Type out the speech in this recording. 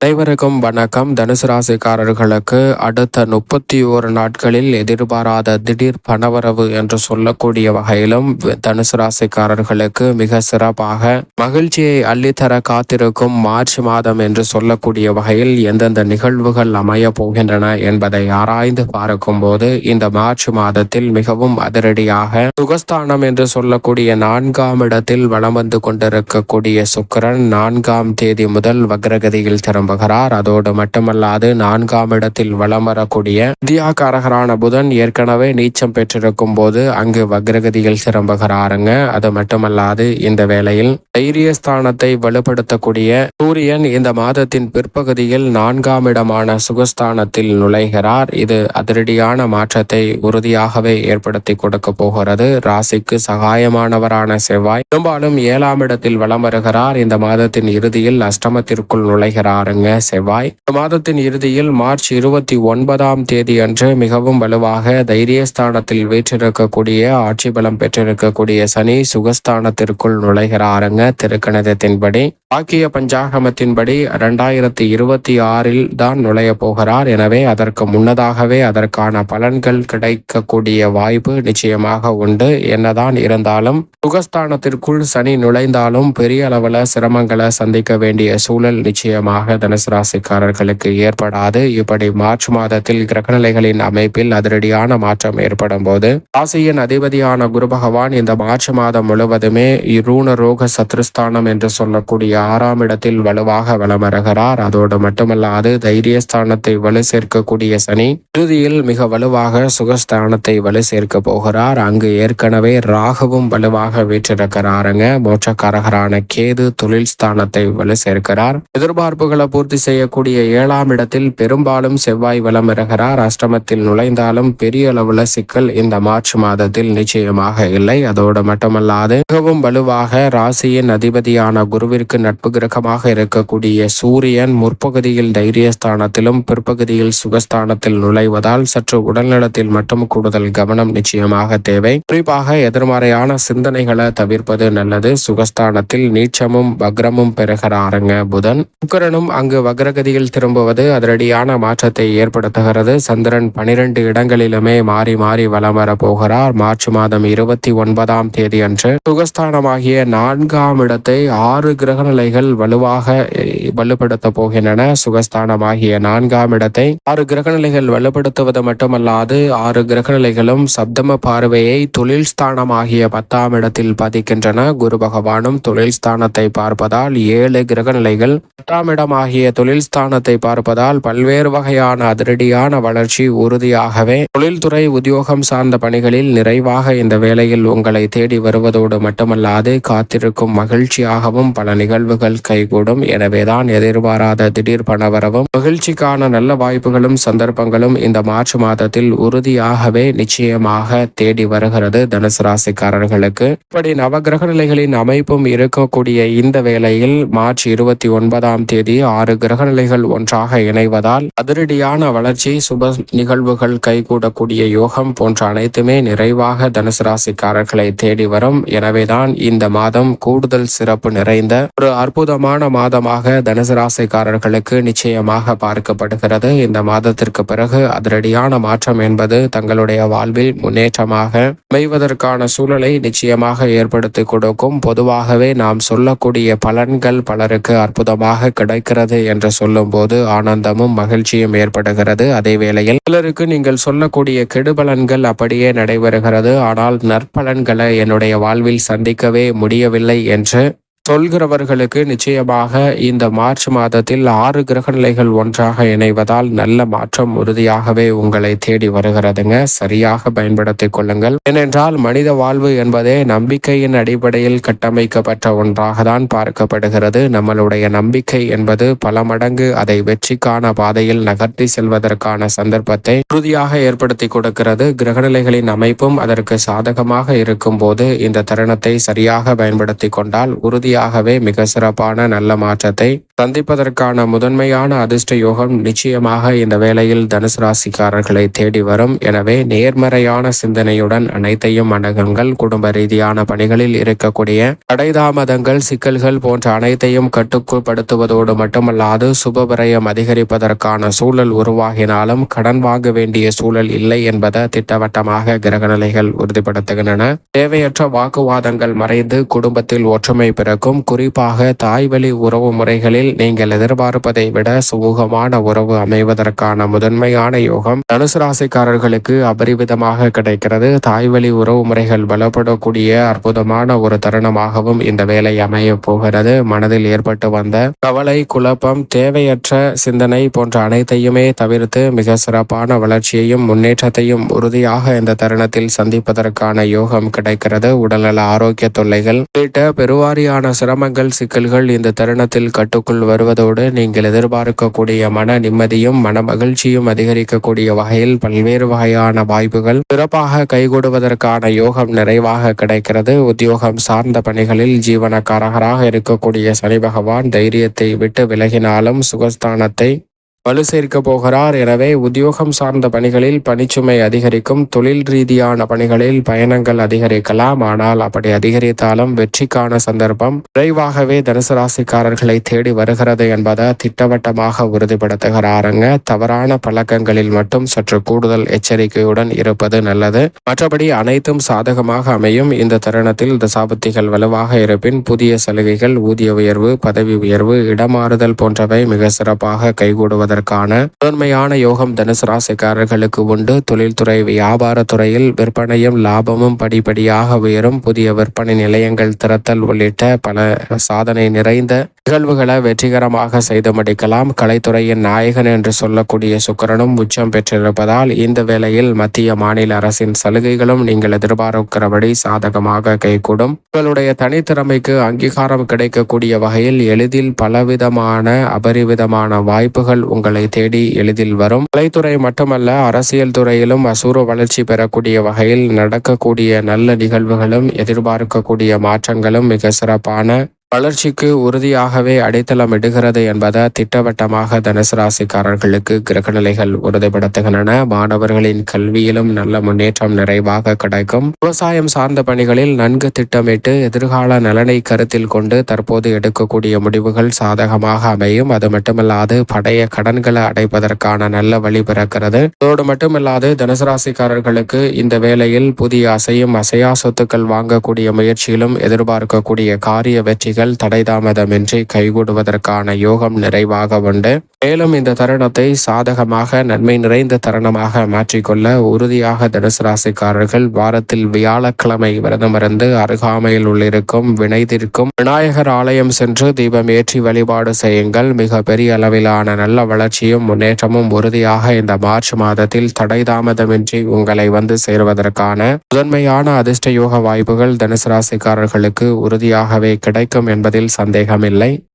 அனைவருக்கும் வணக்கம். தனுசு ராசிக்காரர்களுக்கு அடுத்த 31 நாட்களில் எதிர்பாராத திடீர் பணவரவு என்று சொல்லக்கூடிய வகையிலும் தனுசு ராசிக்காரர்களுக்கு மிக சிறப்பாக மகிழ்ச்சியை அள்ளித்தர காத்திருக்கும் மார்ச் மாதம் என்று சொல்லக்கூடிய வகையில் எந்தெந்த நிகழ்வுகள் அமைய போகின்றன என்பதை ஆராய்ந்து பார்க்கும் போது இந்த மார்ச் மாதத்தில் மிகவும் அதிரடியாக சுகஸ்தானம் என்று சொல்லக்கூடிய 4ஆம் இடத்தில் வலம் வந்து கொண்டிருக்கக்கூடிய சுக்கிரன் 4ஆம் தேதி முதல் வக்ரகதியில் திரும்புகிறார். அதோடு மட்டுமல்லாது 4ஆம் இடத்தில் வலம் வரக்கூடிய வித்யாகாரகரான புதன் ஏற்கனவே நீச்சம் பெற்றிருக்கும் போது அங்கு வக்ரகதியில் திரும்புகிறாருங்க. அது மட்டுமல்லாது இந்த வேளையில் தைரியஸ்தானத்தை வலுப்படுத்தக்கூடிய சூரியன் இந்த மாதத்தின் பிற்பகுதியில் 4ஆம் இடமான சுகஸ்தானத்தில் நுழைகிறார். இது அதிரடியான மாற்றத்தை உறுதியாகவே ஏற்படுத்தி கொடுக்க போகிறது. ராசிக்கு சகாயமானவரான செவ்வாய் பெரும்பாலும் 7ஆம் இடத்தில் வலம் வருகிறார். இந்த மாதத்தின் இறுதியில் அஷ்டமத்திற்குள் நுழைகிறாருங்க செவ்வாய். இந்த மாதத்தின் இறுதியில் மார்ச் 29ஆம் தேதி அன்று மிகவும் வலுவாக தைரியஸ்தானத்தில் வீற்றிருக்கக்கூடிய ஆட்சி பலம் பெற்றிருக்கக்கூடிய சனி சுகஸ்தானத்திற்குள் நுழைகிறாருங்க. திருக்கணிதத்தின்படி வாக்கிய பஞ்சாகமத்தின்படி 2026 தான் நுழைய போகிறார். எனவே அதற்கு முன்னதாகவே அதற்கான பலன்கள் கிடைக்கக்கூடிய வாய்ப்பு நிச்சயமாக உண்டு. என்னதான் இருந்தாலும் சுகஸ்தானத்திற்குள் சனி நுழைந்தாலும் பெரிய அளவில் சிரமங்களை சந்திக்க வேண்டிய சூழல் நிச்சயமாக தனுசு ராசிக்காரர்களுக்கு ஏற்படாது. இப்படி மார்ச் மாதத்தில் கிரகநிலைகளின் அமைப்பில் அதிரடியான மாற்றம் ஏற்படும் போது ராசியின் அதிபதியான குரு பகவான் இந்த மார்ச் மாதம் முழுவதுமே ரூண ரோக சத்ருஸ்தானம் என்று சொல்லக்கூடிய 6ஆம் இடத்தில் வலுவாக வலம் வருகிறார். அதோடு மட்டுமல்லாது தைரியஸ்தானத்தை வலு சேர்க்கக்கூடிய சனி இறுதியில் மிக வலுவாக சுகஸ்தானத்தை வலு சேர்க்க போகிறார். அங்கு ஏற்கனவே ராகுவும் வலுவாக வீற்றிருக்கிறாருங்க. மோட்சக்காரகரான கேது தொழில் ஸ்தானத்தை வலு சேர்க்கிறார். எதிர்பார்ப்புகளை பூர்த்தி செய்யக்கூடிய 7ஆம் இடத்தில் பெரும்பாலும் செவ்வாய் வலம் வருகிறார். அஷ்டமத்தில் நுழைந்தாலும் பெரிய அளவுல சிக்கல் இந்த மார்ச் மாதத்தில் நிச்சயமாக இல்லை. அதோடு மட்டுமல்லாது மிகவும் வலுவாக ராசியின் அதிபதியான குருவிற்கு நட்பு கிரகமாக இருக்கக்கூடிய சூரியன் முற்பகுதியில் தைரியஸ்தானத்திலும் பிற்பகுதியில் சுகஸ்தானத்தில் நுழைவதால் சற்று உடல்நலத்தில் மட்டும் கூடுதல் கவனம் நிச்சயமாக தேவை. குறிப்பாக எதிர்மறையான சிந்தனைகளை தவிர்ப்பது நல்லது. சுகஸ்தானத்தில் நீச்சமும் வக்ரமும் பெறுகிறாருங்க புதன். சுக்கிரனும் அங்கு வக்ரகதியில் திரும்புவது அதிரடியான மாற்றத்தை ஏற்படுத்துகிறது. சந்திரன் 12 இடங்களிலுமே மாறி மாறி வலம் வர போகிறார். மார்ச் மாதம் 29ஆம் தேதி அன்று சுகஸ்தானமாகிய 4ஆம் இடத்தை 6 கிரகநிலைகள் வலுவாக வலுப்படுத்த போகின்றன. சுகஸ்தானமாகிய 4ஆம் இடத்தை 6 கிரகநிலைகள் வலுப்படுத்துவது மட்டுமல்லாது 6 கிரகநிலைகளும் சப்தம பார்வையை தொழில் ஸ்தானமாகிய 10ஆம் இடத்தில் பதிக்கின்றன. குரு பகவானும் தொழில் ஸ்தானத்தை பார்ப்பதால் 7 கிரகநிலைகள் 10ஆம் இடமாகிய தொழில் ஸ்தானத்தை பார்ப்பதால் பல்வேறு வகையான அதிரடியான வளர்ச்சி உறுதியாகவே தொழில்துறை உத்தியோகம் சார்ந்த பணிகளில் நிறைவாக இந்த வேளையில் உங்களை தேடி வருவதோடு மட்டுமல்லாது காத்திருக்கும் மகிழ்ச்சியாகவும் பல நிகழ்வுகள் கைகூடும். எனவேதான் எதிர்பாராத திடீர் பணவரவும் மகிழ்ச்சிக்கான நல்ல வாய்ப்புகளும் சந்தர்ப்பங்களும் இந்த மார்ச் மாதத்தில் உறுதியாகவே நிச்சயமாக தேடி வருகிறது தனுசு ராசிக்காரர்களுக்கு. இப்படி நவகிரக நிலைகளின் அமைப்பும் இருக்கக்கூடிய இந்த வேளையில் மார்ச் 29ஆம் தேதி 6 கிரகநிலைகள் ஒன்றாக இணைவதால் அதிரடியான வளர்ச்சி சுப நிகழ்வுகள் கைகூடக்கூடிய யோகம் போன்ற அனைத்துமே நிறைவாக தனுசு ராசிக்காரர்களை தேடி வரும். எனவேதான் இந்த மாதம் கூடுதல் சிறப்பு நிறைந்த ஒரு அற்புதமான மாதமாக தனுசு ராசிக்காரர்களுக்கு நிச்சயமாக பார்க்கப்படுகிறது. இந்த மாதத்திற்கு பிறகு அதிரடியான மாற்றம் என்பது தங்களுடைய வாழ்வில் முன்னேற்றமாக அமைவதற்கான சூழலை நிச்சயமாக ஏற்படுத்தி கொடுக்கும். பொதுவாகவே நாம் சொல்லக்கூடிய பலன்கள் பலருக்கு அற்புதமாக கிடைக்கிறது என்று சொல்லும் போது ஆனந்தமும் மகிழ்ச்சியும் ஏற்படுகிறது. அதே வேளையில் சிலருக்கு நீங்கள் சொல்லக்கூடிய கெடுபலன்கள் அப்படியே நடைபெறுகிறது. ஆனால் நற்பலன்களை என்னுடைய வாழ்வில் சந்திக்கவே முடியவில்லை என்று சொல்கிறவர்களுக்கு நிச்சயமாக இந்த மார்ச் மாதத்தில் 6 கிரகநிலைகள் ஒன்றாக இணைவதால் நல்ல மாற்றம் உறுதியாகவே உங்களை தேடி வருகிறதுங்க. சரியாக பயன்படுத்திக் கொள்ளுங்கள். ஏனென்றால் மனித வாழ்வு என்பதே நம்பிக்கையின் அடிப்படையில் கட்டமைக்கப்பட்ட ஒன்றாக தான் பார்க்கப்படுகிறது. நம்மளுடைய நம்பிக்கை என்பது பல மடங்கு அதை வெற்றிக்கான பாதையில் நகர்த்தி செல்வதற்கான சந்தர்ப்பத்தை உறுதியாக ஏற்படுத்தி கொடுக்கிறது. கிரகநிலைகளின் அமைப்பும் அதற்கு சாதகமாக இருக்கும் போது இந்த தருணத்தை சரியாக பயன்படுத்தி கொண்டால் உறுதி உறுதியாகவே மிக சிறப்பான நல்ல மாற்றத்தை சந்திப்பதற்கான முதன்மையான அதிர்ஷ்ட யோகம் நிச்சயமாக இந்த வேளையில் தனுசு ராசிக்காரர்களை தேடி வரும். எனவே நேர்மறையான சிந்தனையுடன் அனைத்தையும் அணுகுங்கள். குடும்ப ரீதியான பணிகளில் இருக்கக்கூடிய தடைதாமதங்கள், சிக்கல்கள் போன்ற அனைத்தையும் கட்டுக்குட்படுத்துவதோடு மட்டுமல்லாது சுபவிரயம் அதிகரிப்பதற்கான சூழல் உருவாகினாலும் கடன் வாங்க வேண்டிய சூழல் இல்லை என்பதை திட்டவட்டமாக கிரகநிலைகள் உறுதிப்படுத்துகின்றன. தேவையற்ற வாக்குவாதங்கள் மறைந்து குடும்பத்தில் ஒற்றுமை பிறக்கும். குறிப்பாக தாய்வழி உறவு முறைகளில் நீங்கள் எதிர்பார்ப்பதை விட சுமூகமான உறவு அமைவதற்கான முதன்மையான யோகம் தனுசு ராசிக்காரர்களுக்கு அபரிவிதமாக கிடைக்கிறது. தாய்வழி உறவு முறைகள் பலப்படக்கூடிய அற்புதமான ஒரு தருணமாகவும் இந்த வேலை அமைய போகிறது. மனதில் ஏற்பட்டு வந்த கவலை, குழப்பம், தேவையற்ற சிந்தனை போன்ற அனைத்தையுமே தவிர்த்து மிக சிறப்பான வளர்ச்சியையும் முன்னேற்றத்தையும் உறுதியாக இந்த தருணத்தில் சந்திப்பதற்கான யோகம் கிடைக்கிறது. உடல்நல ஆரோக்கிய தொல்லைகள் உள்ளிட்ட பெருவாரியான சிரமங்கள், சிக்கல்கள் இந்த தருணத்தில் கட்டுக்குள் வருவதோடு நீங்கள் எதிர்பார்க்கக்கூடிய மன நிம்மதியும் மன மகிழ்ச்சியும் அதிகரிக்கக்கூடிய வகையில் பல்வேறு வகையான வாய்ப்புகள் சிறப்பாக கைகூடுவதற்கான யோகம் நிறைவாக கிடைக்கிறது. உத்தியோகம் சார்ந்த பணிகளில் ஜீவனக்காரகராக இருக்கக்கூடிய சனி பகவான் தைரியத்தை விட்டு விலகினாலும் சுகஸ்தானத்தை வலு சேர்க்க போகிறார். எனவே உத்தியோகம் சார்ந்த பணிகளில் பணிச்சுமை அதிகரிக்கும். தொழில் ரீதியான பணிகளில் பயணங்கள் அதிகரிக்கலாம். ஆனால் அப்படி அதிகரித்தாலும் வெற்றிக்கான சந்தர்ப்பம் விரைவாகவே தனுசு ராசிக்காரர்களை தேடி வருகிறது என்பதை திட்டவட்டமாக உறுதிப்படுத்துகிறாருங்க. தவறான பழக்கங்களில் மட்டும் சற்று கூடுதல் எச்சரிக்கையுடன் இருப்பது நல்லது. மற்றபடி அனைத்தும் சாதகமாக அமையும். இந்த தருணத்தில் தசாபுத்திகள் வலுவாக இருப்பின் புதிய சலுகைகள், ஊதிய உயர்வு, பதவி உயர்வு, இடமாறுதல் போன்றவை மிக சிறப்பாக கைகூடுவது முதன்மையான யோகம் தனுசு ராசிக்காரர்களுக்கு உண்டு. தொழில்துறை, வியாபார துறையில் விற்பனையும் லாபமும் படிப்படியாக உயரும். புதிய விற்பனை நிலையங்கள் திறத்தல் உள்ளிட்ட பல சாதனை நிறைந்த நிகழ்வுகளை வெற்றிகரமாக செய்து முடிக்கலாம். கலைத்துறையின் நாயகன் என்று சொல்லக்கூடிய சுக்கிரனும் உச்சம் பெற்றிருப்பதால் இந்த வேளையில் மத்திய மாநில அரசின் சலுகைகளும் நீங்கள் எதிர்பார்க்கிறபடி சாதகமாக கைகூடும். உங்களுடைய தனித்திறமைக்கு அங்கீகாரம் கிடைக்கக்கூடிய வகையில் எளிதில் பலவிதமான அபரிவிதமான வாய்ப்புகள் உங்களை தேடி எளிதில் வரும். கலைத்துறை மட்டுமல்ல, அரசியல் துறையிலும் அசூர வளர்ச்சி பெறக்கூடிய வகையில் நடக்கக்கூடிய நல்ல நிகழ்வுகளும் எதிர்பார்க்கக்கூடிய மாற்றங்களும் மிக சிறப்பான வளர்ச்சிக்கு உறுதியாகவே அடித்தளம் இடுகிறது என்பதை திட்டவட்டமாக தனுசு ராசிக்காரர்களுக்கு கிரகநிலைகள் உறுதிப்படுத்துகின்றன. மாணவர்களின் கல்வியிலும் நல்ல முன்னேற்றம் நிறைவாக கிடைக்கும். விவசாயம் சார்ந்த பணிகளில் நன்கு திட்டமிட்டு எதிர்கால நலனை கருத்தில் கொண்டு தற்போது எடுக்கக்கூடிய முடிவுகள் சாதகமாக அமையும். அது மட்டுமல்லாது பழைய கடன்களை அடைப்பதற்கான நல்ல வழி பிறக்கிறது. அதோடு மட்டுமல்லாது தனுசு ராசிக்காரர்களுக்கு இந்த வேளையில் புதிய அசையும் அசையா சொத்துக்கள் வாங்கக்கூடிய முயற்சியிலும் எதிர்பார்க்கக்கூடிய காரிய வெற்றிகள் தடைதாமதமின்றி கைகூடுவதற்கான யோகம் நிறைவாக உண்டு. மேலும் இந்த தருணத்தை சாதகமாக நன்மை நிறைந்த தருணமாக மாற்றிக்கொள்ள உறுதியாக தனுசு ராசிக்காரர்கள் வாரத்தில் வியாழக்கிழமை விரதமிருந்து அருகாமையில் உள்ளிருக்கும் வினைதிருக்கும் விநாயகர் ஆலயம் சென்று தீபம் ஏற்றி வழிபாடு செய்யுங்கள். மிக பெரிய அளவிலான நல்ல வளர்ச்சியும் முன்னேற்றமும் உறுதியாக இந்த மார்ச் மாதத்தில் தடைதாமதமின்றி உங்களை வந்து சேருவதற்கான முதன்மையான அதிர்ஷ்ட யோக வாய்ப்புகள் தனுசு ராசிக்காரர்களுக்கு உறுதியாகவே கிடைக்கும் என்பதில் சந்தேகமில்லை.